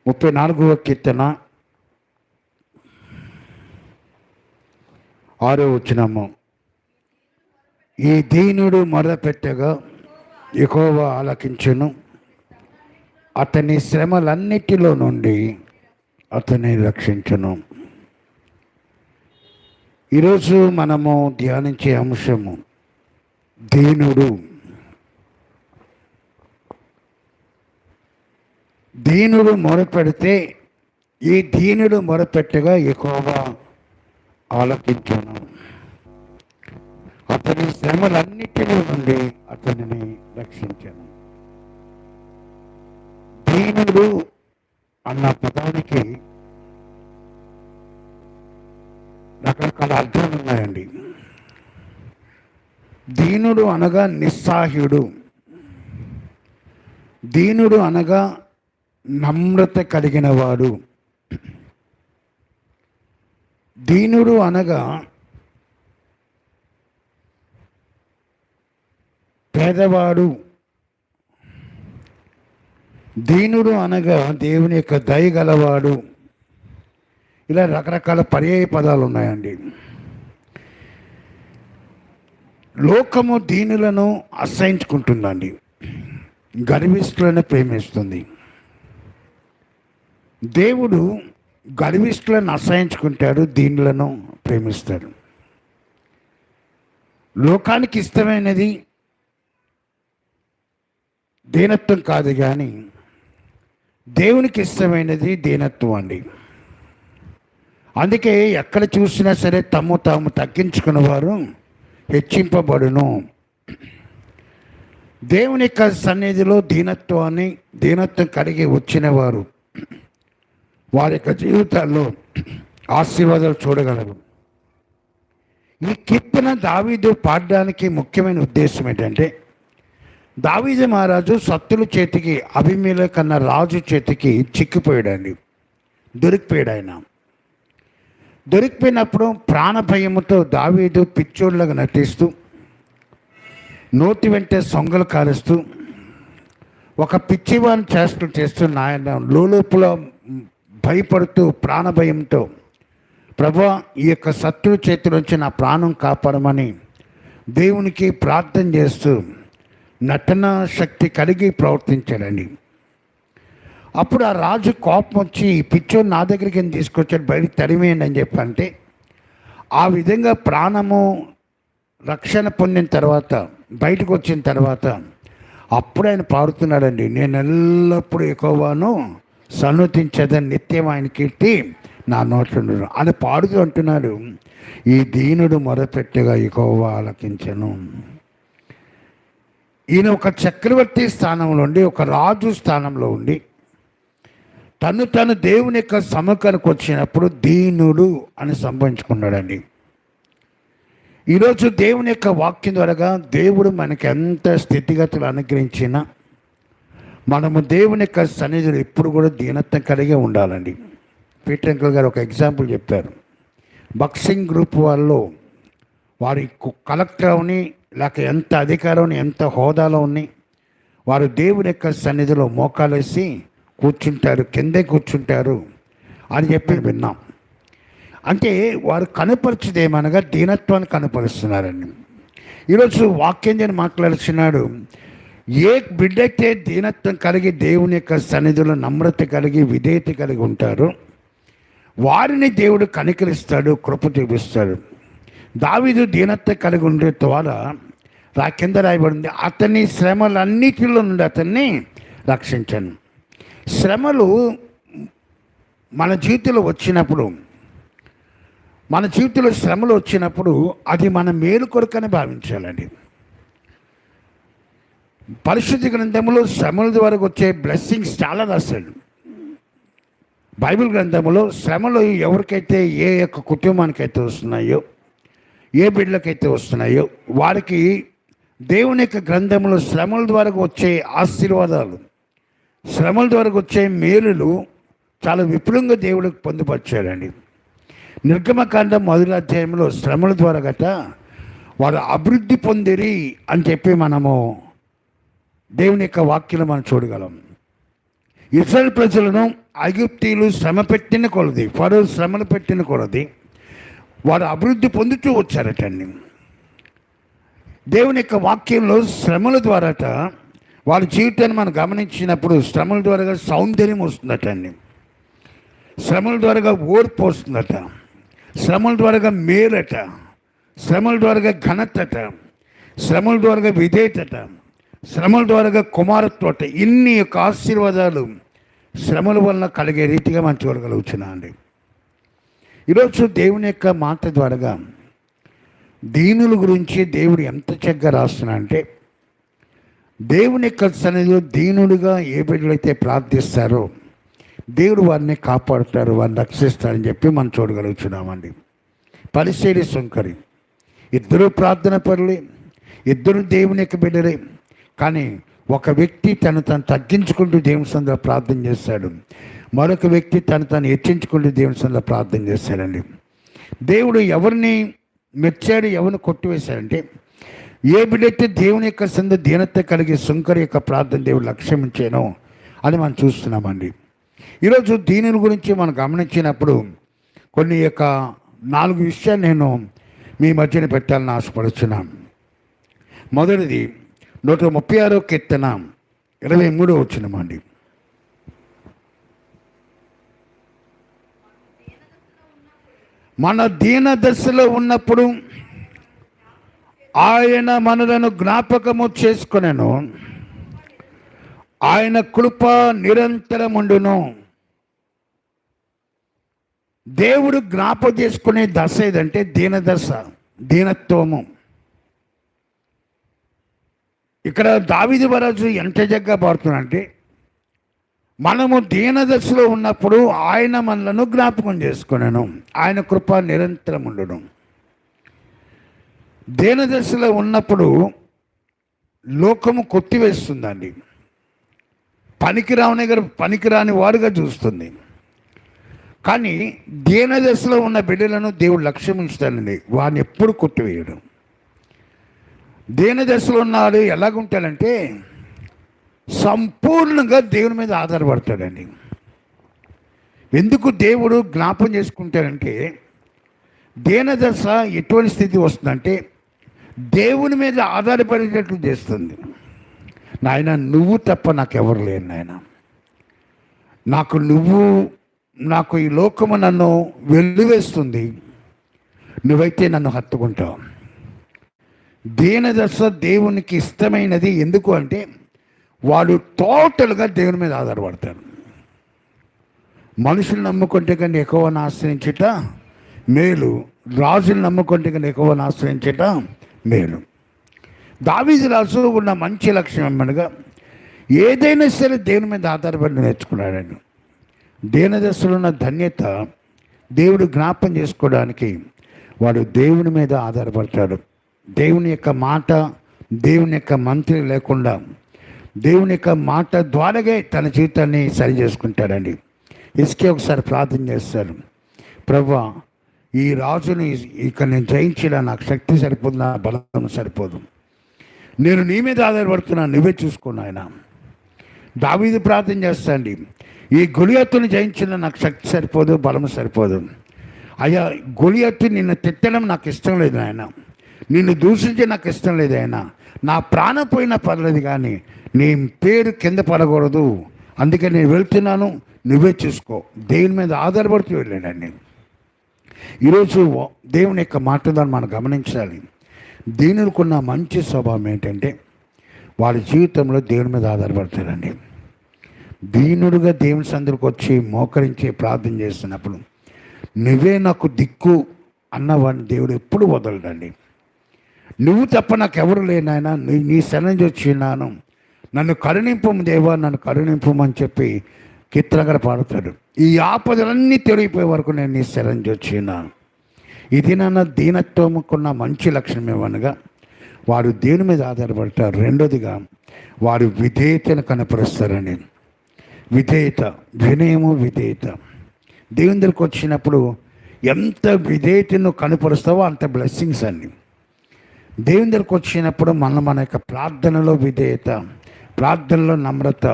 34వ కీర్తన 6వ వచనము. ఈ దీనుడు మొరపెట్టగా యెహోవా ఆలకించెను, అతని శ్రమలన్నిటిలో నుండి అతన్ని రక్షించును. ఈరోజు మనము ధ్యానించే అంశము దీనుడు. దీనుడు మొరపెడితే ఈ దీనుడు మొరపెట్టగా యెహోవా ఆలకించును, అతని శ్రమలన్నిటిలో నుండి అతనిని రక్షించను. దీనుడు అన్న పదానికి రకరకాల అర్థాలు ఉన్నాయండి. దీనుడు అనగా నిస్సహాయుడు, దీనుడు అనగా నమ్రత కలిగిన వాడు, దీనుడు అనగా పేదవాడు, దీనుడు అనగా దేవుని యొక్క దయ గలవాడు. ఇలా రకరకాల పర్యాయ పదాలు ఉన్నాయండి. లోకము దీనులను అసహించుకుంటుందండి, గర్విష్ఠులను ప్రేమిస్తుంది. దేవుడు గర్విష్ఠులను అసహించుకుంటాడు, దీనులను ప్రేమిస్తాడు. లోకానికి ఇష్టమైనది దీనత్వం కాదు, కానీ దేవునికి ఇష్టమైనది దీనత్వం అండి. అందుకే ఎక్కడ చూసినా సరే తాము తగ్గించుకున్న వారు హెచ్చింపబడును. దేవుని యొక్క సన్నిధిలో దీనత్వం కలిగి వచ్చిన వారు వారి యొక్క జీవితాల్లో ఆశీర్వాదాలు చూడగలరు. ఈ కీర్తన దావీదు పాడడానికి ముఖ్యమైన ఉద్దేశం ఏంటంటే, దావీదు మహారాజు శత్రుల చేతికి, అబీమెలెకు అన్న రాజు చేతికి చిక్కిపోయాడండి, దొరికిపోయాడు. ఆయన దొరికిపోయినప్పుడు ప్రాణ భయముతో దావీదు పిచ్చోళ్ళగా నటిస్తూ, నోటి వెంటే సొంగలు కారుస్తూ, ఒక పిచ్చివాని చేష్టలు చేస్తూ, నాయన లోపల భయపడుతూ ప్రాణ భయంతో, ప్రభువా ఈ యొక్క శత్రువు చేతి నుంచి నా ప్రాణం కాపాడమని దేవునికి ప్రార్థన చేస్తూ నటన శక్తి కలిగి ప్రవర్తించాడండి. అప్పుడు ఆ రాజు కోపం వచ్చి, పిచ్చోని నా దగ్గరికి తీసుకొచ్చాడు, బయటికి తరిమేయండి అని చెప్పంటే, ఆ విధంగా ప్రాణము రక్షణ పొందిన తర్వాత బయటకు వచ్చిన తర్వాత అప్పుడు ఆయన పాడుతున్నాడండి, నేను ఎల్లప్పుడూ యెహోవాను సన్నుతించేదని, నిత్యం ఆయన కీర్తి నా నోట్లో అని పాడుతూ అంటున్నాడు. ఈ దీనుడు మొరపెట్టగా యెహోవా ఆలకించెను. ఈయన ఒక చక్రవర్తి స్థానంలో ఉండి, ఒక రాజు స్థానంలో ఉండి, తను దేవుని యొక్క సముఖానికి వచ్చినప్పుడు దీనుడు అని సంబోధించుకున్నాడండి. ఈరోజు దేవుని యొక్క వాక్యం ద్వారాగా దేవుడు మనకి ఎంత స్థితిగతులు అనుగ్రహించినా మనము దేవుని యొక్క సన్నిధిలో ఎప్పుడు కూడా దీనత్వం కలిగే ఉండాలండి. పీటర్ అంకుల్ గారు ఒక ఎగ్జాంపుల్ చెప్పారు. బాక్సింగ్ గ్రూప్ వాళ్ళు వారి కలెక్టర్ అవని, లేక ఎంత అధికారం, ఎంత హోదాలో ఉన్ని, వారు దేవుని యొక్క సన్నిధిలో మోకాలేసి కూర్చుంటారు, కిందే కూర్చుంటారు అని చెప్పి విన్నాం. అంటే వారు కనపరిచేది ఏమనగా దీనత్వాన్ని కనపరుస్తున్నారండి. ఈరోజు వాక్యం నేను మాట్లాడుతున్నాడు, ఏ బిడ్డైతే దీనత్వం కలిగి దేవుని యొక్క సన్నిధిలో నమ్రత కలిగి విధేయత కలిగి ఉంటారో వారిని దేవుడు కనికరిస్తాడు, కృప చూపిస్తాడు. దావీదు దీనత్వం కలిగి ఉండే ద్వారా కింద రాయబడింది, అతని శ్రమలన్నిటిలో నుండి అతన్ని రక్షించను. శ్రమలు మన జీవితంలో వచ్చినప్పుడు అది మన మేలు కొరకని భావించాలండి. పరిశుద్ధ గ్రంథంలో శ్రమల ద్వారా వచ్చే బ్లెస్సింగ్స్ చాలా రాశాడు. బైబిల్ గ్రంథంలో శ్రమలు ఎవరికైతే, ఏ యొక్క కుటుంబానికైతే వస్తున్నాయో, ఏ బిడ్డలకైతే వస్తున్నాయో వారికి దేవుని యొక్క గ్రంథంలో శ్రమల ద్వారా వచ్చే ఆశీర్వాదాలు, శ్రమల ద్వారా వచ్చే మేలులు చాలా విపులంగా దేవుడికి పొందుపరిచాడండి. నిర్గమకాండం 1వ అధ్యాయంలో శ్రమల ద్వారా గట వారు అభివృద్ధి పొందిరి అని చెప్పి మనము దేవుని యొక్క వాక్యం మనం చూడగలం. ఇశ్రాయేలు ప్రజలను ఐగుప్తీయులు శ్రమ పెట్టిన కొలది, ఫరో శ్రమలు పెట్టిన కొలది వారు అభివృద్ధి పొందుతూ వచ్చారటండి. దేవుని యొక్క వాక్యంలో శ్రమల ద్వారాట వాళ్ళ జీవితాన్ని మనం గమనించినప్పుడు శ్రమల ద్వారా సౌందర్యం వస్తుందటండి, శ్రమల ద్వారా ఓర్పు వస్తుందట, శ్రమల ద్వారా మేలట, శ్రమల ద్వారా ఘనతట, శ్రమల ద్వారా విధేయతట, శ్రమల ద్వారా కుమారత్వట. ఇన్ని యొక్క ఆశీర్వాదాలు శ్రమల వలన కలిగే రీతిగా మనం చూడగలుగుతున్నా అండి. ఈరోజు దేవుని యొక్క మాట ద్వారా దీనుల గురించి దేవుడు ఎంత చక్కగా రాస్తున్నా అంటే, దేవుని యొక్క సన్నిధిలో దీనుడుగా ఏ బిడ్డలైతే ప్రార్థిస్తారో దేవుడు వారిని కాపాడుతారు, వారిని రక్షిస్తారని చెప్పి మనం చూడగలుగుతున్నామండి. పరిసేడి సుంకరి ఇద్దరు ప్రార్థన పరులే, ఇద్దరు దేవుని యొక్క బిడ్డలే. కానీ ఒక వ్యక్తి తను తగ్గించుకుంటూ దేవుని సన్నిధిలో ప్రార్థన చేస్తాడు, మరొక వ్యక్తి తను హెచ్చించుకుంటూ దేవుని సన్నిధిలో ప్రార్థన చేస్తాడండి. దేవుడు ఎవరిని మెచ్చాడు, ఎవరిని కొట్టివేశాడంటే, ఏ బిడ్డైతే దేవుని యొక్క సన్నిధిలో దీనత కలిగి సుంకరి యొక్క ప్రార్థన దేవుడు లక్ష్యమించానో అని మనం చూస్తున్నామండి. ఈరోజు దీనుల గురించి మనం గమనించినప్పుడు కొన్ని యొక్క 4 విషయాలు నేను మీ మధ్యన పెట్టాలని ఆశపడుతున్నాను. మొదటిది 136 కీర్తన 23 వచనమండి. మన దీన దశలో ఉన్నప్పుడు ఆయన మనలను జ్ఞాపకము చేసుకొనెను, ఆయన కృప నిరంతరముండును. దేవుడు జ్ఞాపకం చేసుకునే దశ ఏదంటే దీన దశ, దీనత్వము. ఇక్కడ దావీదు రాజు ఎంత చక్కగా పాడుతున్నాడంటే, మనము దీన దశలో ఉన్నప్పుడు ఆయన మనలను జ్ఞాపకం చేసుకున్నాను, ఆయన కృప నిరంతరముండును. దీన దశలో ఉన్నప్పుడు లోకము కొట్టివేస్తుందండి, పనికిరాని వాడుగా చూస్తుంది. కానీ దీన దశలో ఉన్న బిడ్డలను దేవుడు లక్ష్యం ఉంచుతాడండి, వారిని ఎప్పుడు కొట్టివేయడం. దీన దశలో ఉన్నాడు ఎలాగుంటాడంటే సంపూర్ణంగా దేవుని మీద ఆధారపడతాడండి. ఎందుకు దేవుడు జ్ఞాపం చేసుకుంటాడంటే, దీన దశ ఎటువంటి స్థితి వస్తుందంటే దేవుని మీద ఆధారపడేటట్లు చేస్తుంది. నాయన నువ్వు తప్ప నాకెవరు లేరు నాయన, నాకు ఈ లోకము నన్ను వెల్లివేస్తుంది, నువ్వైతే నన్ను హత్తుకుంటావు. దీన దశ దేవునికి ఇష్టమైనది. ఎందుకు అంటే వాడు టోటల్గా దేవుని మీద ఆధారపడతాడు. మనుషులు నమ్ముకుంటే కన్నా ఎక్కువని ఆశ్రయించట మేలు, రాజులు నమ్ముకుంటే కన్నా ఎక్కువని ఆశ్రయించట మేలు. దావీదు రాజు ఉన్న మంచి లక్ష్యం ఏమనగా ఏదైనా సరే దేవుని మీద ఆధారపడి నేర్చుకున్నాడండి. దీన దశలో ఉన్న ధన్యత దేవుడు జ్ఞాపం చేసుకోవడానికి వాడు దేవుని మీద ఆధారపడతాడు. దేవుని యొక్క మాట, దేవుని యొక్క మంత్రి లేకుండా దేవుని యొక్క మాట ద్వారాగే తన జీవితాన్ని సరి చేసుకుంటాడండి. ఇసుకే ఒకసారి ప్రార్థన చేస్తాడు, ప్రభువా ఈ రాజుని ఇక నేను జయించడా, నాకు శక్తి సరిపోదు, నా బలం సరిపోదు, నేను నీ మీద ఆధారపడుతున్నాను, నువ్వే చూసుకున్నా ఆయన. దావీదు ప్రార్థన చేస్తాండి, ఈ గొలియాతుని జయించిన నాకు శక్తి సరిపోదు, బలం సరిపోదు. అయ్యా గొలియాతు నిన్ను తిట్టడం నాకు ఇష్టం లేదు ఆయన, నిన్ను దూషించే నాకు ఇష్టం లేదు ఆయన, నా ప్రాణం పోయినా పర్లేదు కానీ నీ పేరు కింద పడకూడదు, అందుకే నేను వెళ్తున్నాను, నువ్వే చూసుకో. దేవుని మీద ఆధారపడుతూ వెళ్ళాడండి. ఈరోజు దేవుని యొక్క మాటలను మనం గమనించాలి. దీనులకున్న మంచి స్వభావం ఏంటంటే వాడి జీవితంలో దేవుని మీద ఆధారపడతాడండి. దీనుడుగా దేవుని సందుకు వచ్చి మోకరించి ప్రార్థన చేస్తున్నప్పుడు నువ్వే నాకు దిక్కు అన్నవాడిని దేవుడు ఎప్పుడు వదలడండి. నువ్వు తప్ప నాకు ఎవరు లేనాయన, నీ సన్నిధి వచ్చినాను, నన్ను కరుణింపు దేవా, నన్ను కరుణింపు అని చెప్పి కీర్తనగా పాడుతాడు. ఈ ఆపదలన్నీ తొలగిపోయే వరకు నేను నీ సన్నిధి వచ్చినాను. ఇది నన్న దీనత్వముకున్న మంచి లక్షణం ఏమనగా వారు దేవుని మీద ఆధారపడతారు. రెండోదిగా వారు విధేయతను కనపరుస్తారని. విధేయత, వినయము, విధేయత. దేవుని దగ్గరికి వచ్చినప్పుడు ఎంత విధేయతను కనపరుస్తావో అంత బ్లెస్సింగ్స్ అండి. దేవుని దగ్గరికి వచ్చినప్పుడు మన యొక్క ప్రార్థనలో విధేయత, ప్రార్థనలో నమ్రత,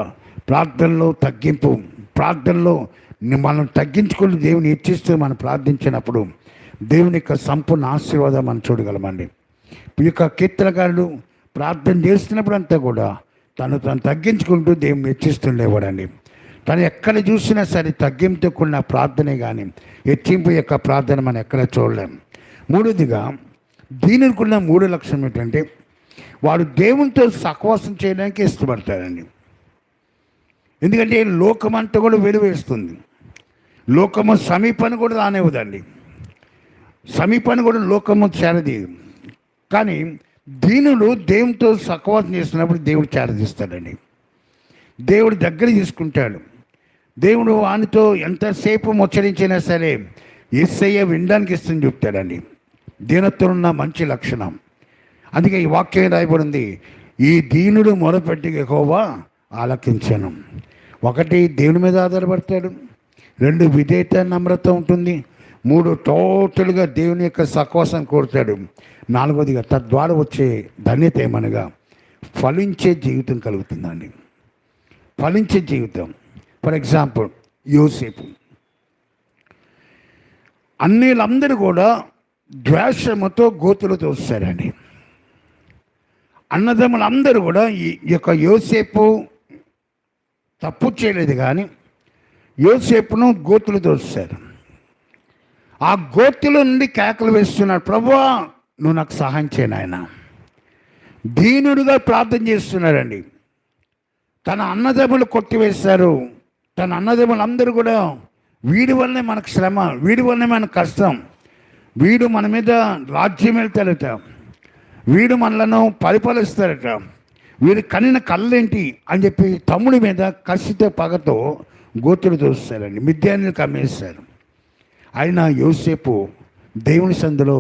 ప్రార్థనలో తగ్గింపు, ప్రార్థనలో మనం తగ్గించుకొని దేవుని హెచ్చిస్తూ మనం ప్రార్థించినప్పుడు దేవుని యొక్క సంపూర్ణ ఆశీర్వాదం మనం చూడగలమండి. ఈ యొక్క కీర్తనకారుడు ప్రార్థన చేస్తున్నప్పుడు అంతా కూడా తను తగ్గించుకుంటూ దేవుని హెచ్చిస్తుండేవాడండి. తను ఎక్కడ చూసినా సరే తగ్గింపుతో కూడిన ప్రార్థనే కానీ హెచ్చింపు యొక్క ప్రార్థన మనం ఎక్కడ చూడలేం. మూడోదిగా దీనికున్న మూడో లక్షణం ఏంటంటే వాడు దేవునితో సహవాసం చేయడానికి ఇష్టపడతాడండి. ఎందుకంటే లోకమంతా కూడా వెలువేస్తుంది, లోకము సమీపాన్ని కూడా రానివ్వదండి, సమీపాన్ని కూడా లోకము చేరదీయదు. కానీ దీనుడు దేవునితో సహవాసం చేస్తున్నప్పుడు దేవుడు చేరదీస్తాడండి, దేవుడు దగ్గర తీసుకుంటాడు. దేవుడు వానితో ఎంతసేపు ముచ్చరించినా సరే యేసయ్య వినడానికి ఇష్టం చెప్తాడండి. దీనత్వం ఉన్న మంచి లక్షణం. అందుకే ఈ వాక్యం రాయబడింది, ఈ దీనుడు మొరపెట్టి యెహోవా ఆలకించాను. ఒకటి దేవుని మీద ఆధారపడతాడు, రెండు విధేయత నమ్రత ఉంటుంది, మూడు టోటల్గా దేవుని యొక్క సహవాసం కోరుతాడు, నాలుగోదిగా తద్వారా వచ్చే ధన్యత ఏమనగా ఫలించే జీవితం కలుగుతుందండి. ఫలించే జీవితం. ఫర్ ఎగ్జాంపుల్ యోసేపు, అన్నిలందరూ కూడా ద్వేషముతో గోతులతో వస్తారండి. అన్నదమ్ములందరూ కూడా ఈ యొక్క యోసేపు తప్పు చేయలేదు, కానీ యోసేపును గోతులతో వస్తారు. ఆ గోతుల నుండి కేకలు వేస్తున్నాడు, ప్రభువా నువ్వు నాకు సహాయం చేయను. ఆయన దీనుడుగా ప్రార్థన చేస్తున్నాడండి. తన అన్నదమ్ములు కొట్టివేస్తారు, తన అన్నదమ్ములు అందరూ కూడా వీడి వల్లనే మనకు శ్రమ, వీడి వల్లనే మనకు కష్టం, వీడు మన మీద రాజ్యం వెళ్తాడట, వీడు మనలను పరిపాలిస్తాడట, వీడు కనిన కళ్ళేంటి అని చెప్పి తమ్ముడి మీద కసితో పగతో గోతులు తోస్తారండి, మిద్యాన్ని కమ్మేస్తారు. అయినా యోసేపు దేవుని సందులో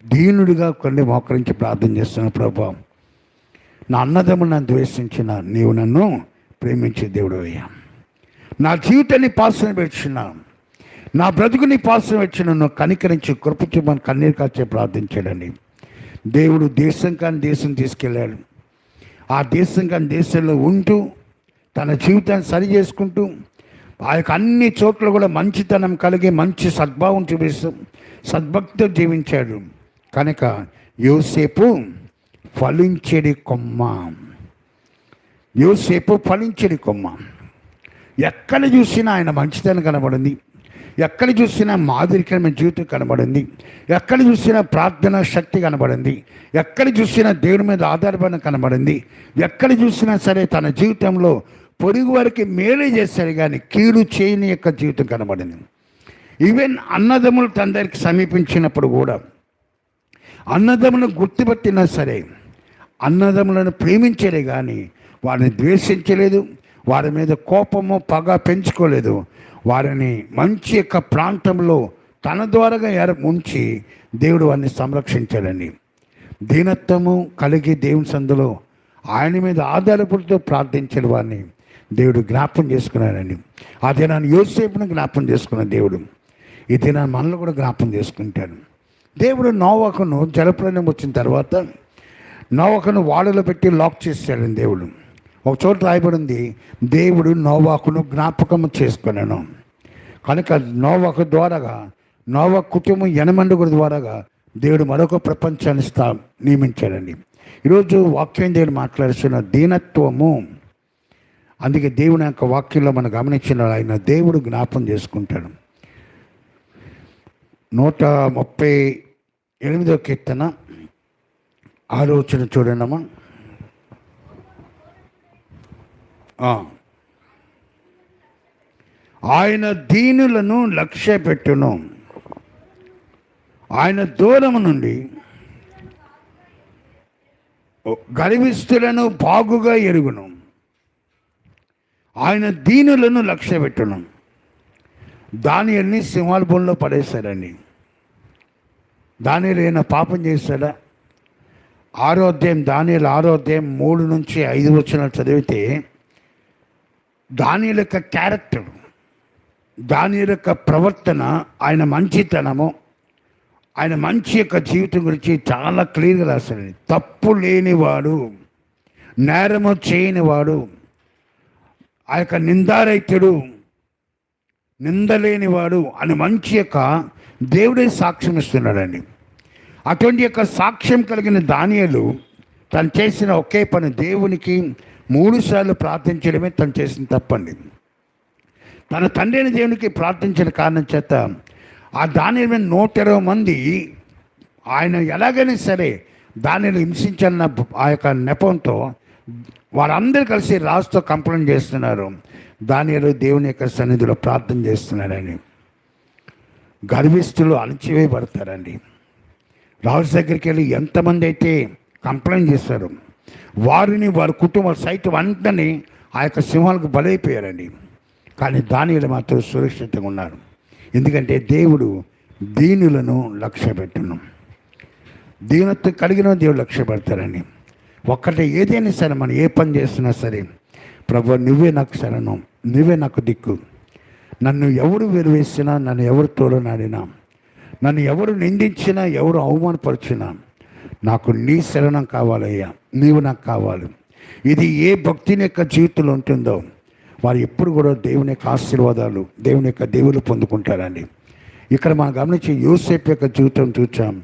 దీనుడిగా కొన్ని మోకరించి ప్రార్థన చేస్తున్న, ప్రభా నా అన్నదమ్ములు నన్ను ద్వేషించిన నీవు నన్ను ప్రేమించే దేవుడు అయ్యా, నా జీవితాన్ని పాసన పెట్టిన, నా బ్రతుకుని పాసన పెట్టిన, నువ్వు కనికరించి కృపచి మన కన్నీరు కాచే ప్రార్థించాడండి. దేవుడు దేశం కాని దేశం తీసుకెళ్ళాడు. ఆ దేశం కాని దేశంలో ఉంటూ తన జీవితాన్ని సరి చేసుకుంటూ ఆ యొక్క అన్ని చోట్ల కూడా మంచితనం కలిగి మంచి సద్భావం చూపిస్తూ సద్భక్తితో జీవించాడు. కనుక యోసేపు ఫలించేడి కొమ్మ, యోసేపు ఫలించేడి కొమ్మ. ఎక్కడ చూసినా ఆయన మంచితనం కనబడింది, ఎక్కడ చూసినా మాదిరికరమైన జీవితం కనబడింది, ఎక్కడ చూసినా ప్రార్థన శక్తి కనబడింది, ఎక్కడ చూసినా దేవుడి మీద ఆధారపడిన కనబడింది, ఎక్కడ చూసినా సరే తన జీవితంలో పొరుగు వారికి మేలే చేశాడు కానీ కీడు చేయని యొక్క జీవితం కనబడింది. ఈవెన్ అన్నదమ్ములు తన దగ్గరికి సమీపించినప్పుడు కూడా అన్నదమ్ములను గుర్తుపట్టినా సరే అన్నదమ్ములను ప్రేమించలే కానీ వారిని ద్వేషించలేదు, వారి మీద కోపము పగ పెంచుకోలేదు. వారిని మంచి యొక్క ప్రాంతంలో తన ద్వారాగా ఉంచి దేవుడు వారిని సంరక్షించాడండి. దీనత్వము కలిగి దేవుని సందులో ఆయన మీద ఆధారపడుతూ ప్రార్థించిన వారిని దేవుడు జ్ఞాపం చేసుకున్నాడండి. ఆ దినాన్ని యోసేపును జ్ఞాపం చేసుకున్న దేవుడు ఈ దినాన్ని మనల్ని కూడా జ్ఞాపం చేసుకుంటాడు. దేవుడు నోవాహును జలప్రలయం వచ్చిన తర్వాత నోవాహును వాడలో పెట్టి లాక్ చేశాడండి. దేవుడు ఒక చోట రాయబడింది, దేవుడు నోవాహును జ్ఞాపకం చేసుకున్నాను. కనుక నోవాహు ద్వారాగా, నోవాహు కుటుంబం 8 మండుగుల ద్వారాగా దేవుడు మరొక ప్రపంచాన్ని నియమించాడండి. ఈరోజు వాక్యం దేవుడు మాట్లాడుతున్న దీనత్వము. అందుకే దేవుని యొక్క వాక్యంలో మనం గమనించిన ఆయన దేవుడు జ్ఞాపం చేసుకుంటాడు. 138వ కీర్తన 6వ వచనం చూడండమ్మా. ఆయన దీనులను లక్ష్య పెట్టును, ఆయన దూరము నుండి గర్విష్ఠులను బాగుగా ఎరుగును. ఆయన దీనులను లక్ష్య పెట్టును. దానియేలుని సింహాల బోన్లో పడేశాడండి. దానియేలు ఏమైనా పాపం చేశాడా? 6వ అధ్యాయం దానియేలు 6వ అధ్యాయం 3 నుంచి 5 వచనాలు చదివితే దానియేలు యొక్క క్యారెక్టర్, దానియేలు యొక్క ప్రవర్తన, ఆయన మంచితనము, ఆయన మంచి యొక్క జీవితం గురించి చాలా క్లియర్గా రాశాడు. తప్పు లేనివాడు, నేరము చేయనివాడు, ఆ యొక్క నిందారైతుడు, నిందలేనివాడు అని మంచి యొక్క దేవుడే సాక్ష్యం ఇస్తున్నాడండి. అటువంటి యొక్క సాక్ష్యం కలిగిన దానియేలు తను చేసిన ఒకే పని, దేవునికి 3 సార్లు ప్రార్థించడమే తను చేసిన తప్పండి. తన తండ్రి అయిన దేవునికి ప్రార్థించిన కారణం చేత ఆ దానియేలు మీద 120 మంది ఆయన ఎలాగైనా సరే దానిని హింసించాలన్న ఆ యొక్క నెపంతో వారందరూ కలిసి రాజుతో కంప్లైంట్ చేస్తున్నారు. దానియేలు దేవుని యొక్క సన్నిధిలో ప్రార్థన చేస్తున్నాడని. గర్విష్ఠులు అణచివేయబడతారండి. రాజు దగ్గరికి వెళ్ళి ఎంతమంది అయితే కంప్లైంట్ చేస్తారు, వారిని వారి కుటుంబ సైతం వెంటనే ఆ యొక్క సింహాలకు బలైపోయారండి. కానీ దానియేలు మాత్రం సురక్షితంగా ఉన్నారు. ఎందుకంటే దేవుడు దీనులను లక్ష్య పెట్టను. దీనత్వం కలిగిన దేవుడు లక్ష్య పెడతారండి. ఒక్కటే ఏదైనా సరే మనం ఏ పని చేస్తున్నా సరే, ప్రభు నువ్వే నాకు శరణం, నువ్వే నాకు దిక్కు, నన్ను ఎవరు వెలువేసినా, నన్ను ఎవరు తోడనాడినా, నన్ను ఎవరు నిందించినా, ఎవరు అవమానపరిచినా, నాకు నీ శరణం కావాలయ్యా, నీవు నాకు కావాలి. ఇది ఏ భక్తిని యొక్క జీవితంలో ఉంటుందో వారు ఎప్పుడు కూడా దేవుని యొక్క ఆశీర్వాదాలు, దేవుని యొక్క దేవులు పొందుకుంటారండి. ఇక్కడ మనం గమనించి యోసేపు యొక్క జీవితం చూచాం,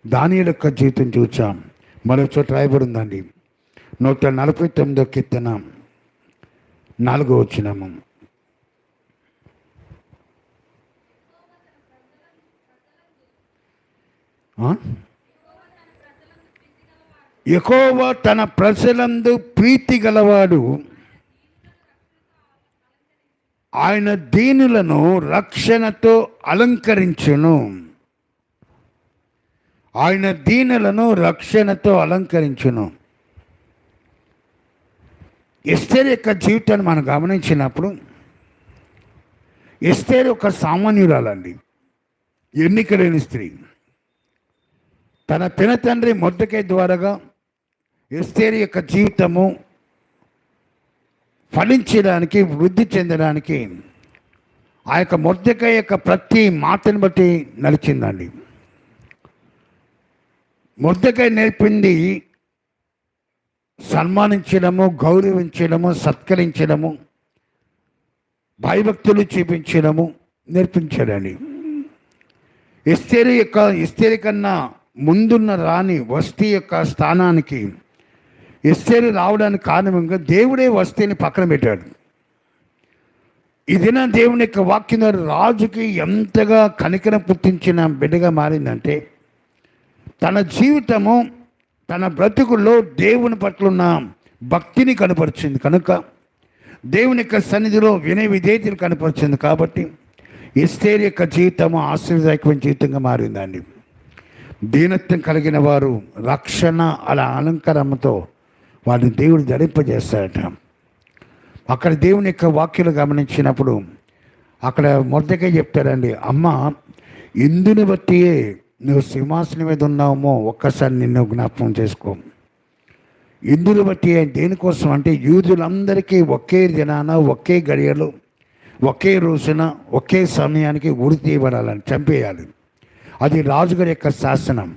దానియేలు యొక్క జీవితం చూచాం. మరో చోట రాయబడి ఉందండి, 149వ కీర్తన 4వ వచనము. యెహోవా తన ప్రజలందు ప్రీతి గలవాడు, ఆయన దీనులను రక్షణతో అలంకరించును. ఆయన దీనులను రక్షణతో అలంకరించును. ఎస్తేరు యొక్క జీవితాన్ని మనం గమనించినప్పుడు, ఎస్తేరు ఒక సామాన్యురాలండి, ఎన్నిక లేని స్త్రీ. తన పినతండ్రి మొర్దెకై ద్వారాగా ఎస్తేరు యొక్క జీవితము ఫలించడానికి, వృద్ధి చెందడానికి ఆ యొక్క మొర్దెకై యొక్క ప్రతి మాటను బట్టి నడిచిందండి. మొర్దెకై నేర్పింది సన్మానించడము, గౌరవించడము, సత్కరించడము, భయభక్తులు చూపించడము నేర్పించాడండి. ఎస్తేరు కన్నా ముందున్న రాణి వస్తీ యొక్క స్థానానికి ఎస్తేరు రావడానికి కారణంగా దేవుడే వస్తీని పక్కన పెట్టాడు. ఇదిన దేవుని యొక్క వాక్యం రాజుకి ఎంతగా కనికరం పుట్టించిన బిడ్డగా మారిందంటే, తన జీవితము, తన బ్రతుకుల్లో దేవుని పట్ల ఉన్న భక్తిని కనపరిచింది కనుక, దేవుని యొక్క సన్నిధిలో వినయ విధేయతలు కనపరిచింది కాబట్టి ఎస్తేరు యొక్క జీవితము ఆశీర్వాదకమైన జీవితంగా మారిందండి. దీనత్వం కలిగిన వారు రక్షణ అలా అలంకారంతో వారిని దేవుడు ధరింపజేస్తాడట. అక్కడ దేవుని యొక్క వాక్యాలు గమనించినప్పుడు అక్కడ మొదటిగా చెప్తారండి, అమ్మ ఇందుని బట్టియే నువ్వు సింహాసనం మీద ఉన్నావేమో ఒక్కసారి నిన్ను జ్ఞాపకం చేసుకో. ఇందుని బట్టి దేనికోసం అంటే యూదులందరికీ ఒకే దినాన, ఒకే గడియలు, ఒకే రోజున, ఒకే సమయానికి ఉరి తీయబడాలని, చంపేయాలి. అది రాజుగారి యొక్క శాసనం.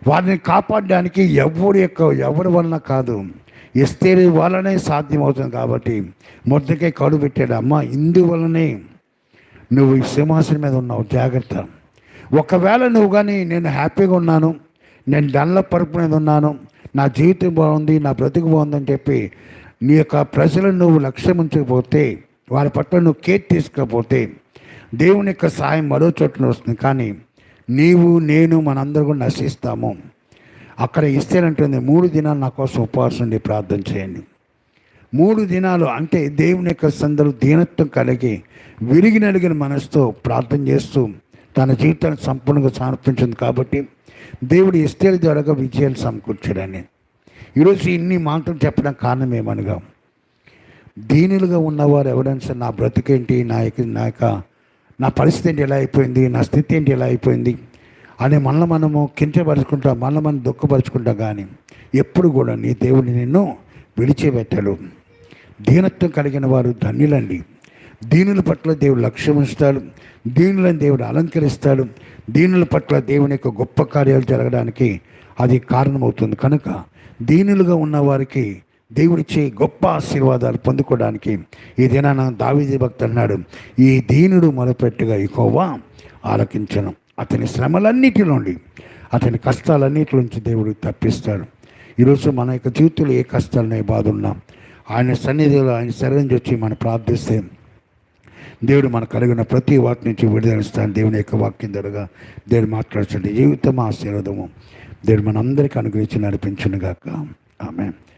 వారిని కాపాడడానికి ఎవరి వలన కాదు, ఎస్తేరు వలనే సాధ్యమవుతుంది. కాబట్టి మొదటికే కడు పెట్టాడు, అమ్మ ఇందువలనే నువ్వు ఈ సింహాసనం మీద ఉన్నావు, జాగ్రత్త. ఒకవేళ నువ్వు కానీ నేను హ్యాపీగా ఉన్నాను, నేను డల్ల పరుపు మీద ఉన్నాను, నా జీవితం బాగుంది, నా బ్రతుకు బాగుందని చెప్పి నీ యొక్క ప్రజలను నువ్వు లక్ష్యం ఉంచకపోతే, వారి పట్ల నువ్వు కేర్ తీసుకోకపోతే దేవుని యొక్క సహాయం మరో చోట్ల వస్తుంది. కానీ నీవు, నేను, మనందరూ కూడా నశిస్తాము. అక్కడ ఇస్తేనంటుంది 3 దినాలు నా కోసం ఉపవాసం ఉండి ప్రార్థన చేయండి. 3 దినాలు అంటే దేవుని యొక్క సందరు దీనత్వం కలిగి విరిగి నలిగిన మనసుతో ప్రార్థన చేస్తూ తన జీవితాన్ని సంపూర్ణంగా సమర్పించింది. కాబట్టి దేవుడు ఎస్తేరు ద్వారాగా విజయాలు సమకూర్చాడని. ఈరోజు ఇన్ని మాటలు చెప్పడం కారణం ఏమనగా, దీనులుగా ఉన్నవారు ఎవరైనా సరే నా బ్రతుకేంటి, నా పరిస్థితి ఏంటి ఎలా అయిపోయింది, నా స్థితి ఏంటి ఎలా అయిపోయింది అని మనము కించపరుచుకుంటాం, మనం దుఃఖపరుచుకుంటాం. కానీ ఎప్పుడు కూడా నీ దేవుడిని నిన్ను విడిచిపెట్టాడు. దీనత్వం కలిగిన వారు ధన్యులండి. దీనుల పట్ల దేవుడు లక్ష్యం ఉంచుతాడు, దీనులను దేవుడు అలంకరిస్తాడు. దీనుల పట్ల దేవుని యొక్క గొప్ప కార్యాలు జరగడానికి అది కారణమవుతుంది. కనుక దీనులుగా ఉన్నవారికి దేవుడిచ్చే గొప్ప ఆశీర్వాదాలు పొందుకోవడానికి ఈ దినాన దావీదు భక్తుడు అన్నాడు, ఈ దీనుడు మొదపెట్టుగా యెహోవా ఆలకించను. అతని శ్రమలన్నిటి నుండి, అతని కష్టాలన్నిటి నుంచి దేవుడు తప్పిస్తాడు. ఈరోజు మన యొక్క జీవితంలో ఏ కష్టాలనే బాధ ఉన్నా ఆయన సన్నిధిలో ఆయన శరణి వచ్చి మనం ప్రార్థిస్తే దేవుడు మనకు కలిగిన ప్రతి వాటి నుంచి విడుదలిస్తాను. దేవుని యొక్క వాక్యం ద్వారా దేవుడు మాట్లాడుతుంది. జీవితం ఆశీర్వాదము దేవుడు మనందరికీ అనుగ్రహించి నడిపించును గాక. ఆమేన్.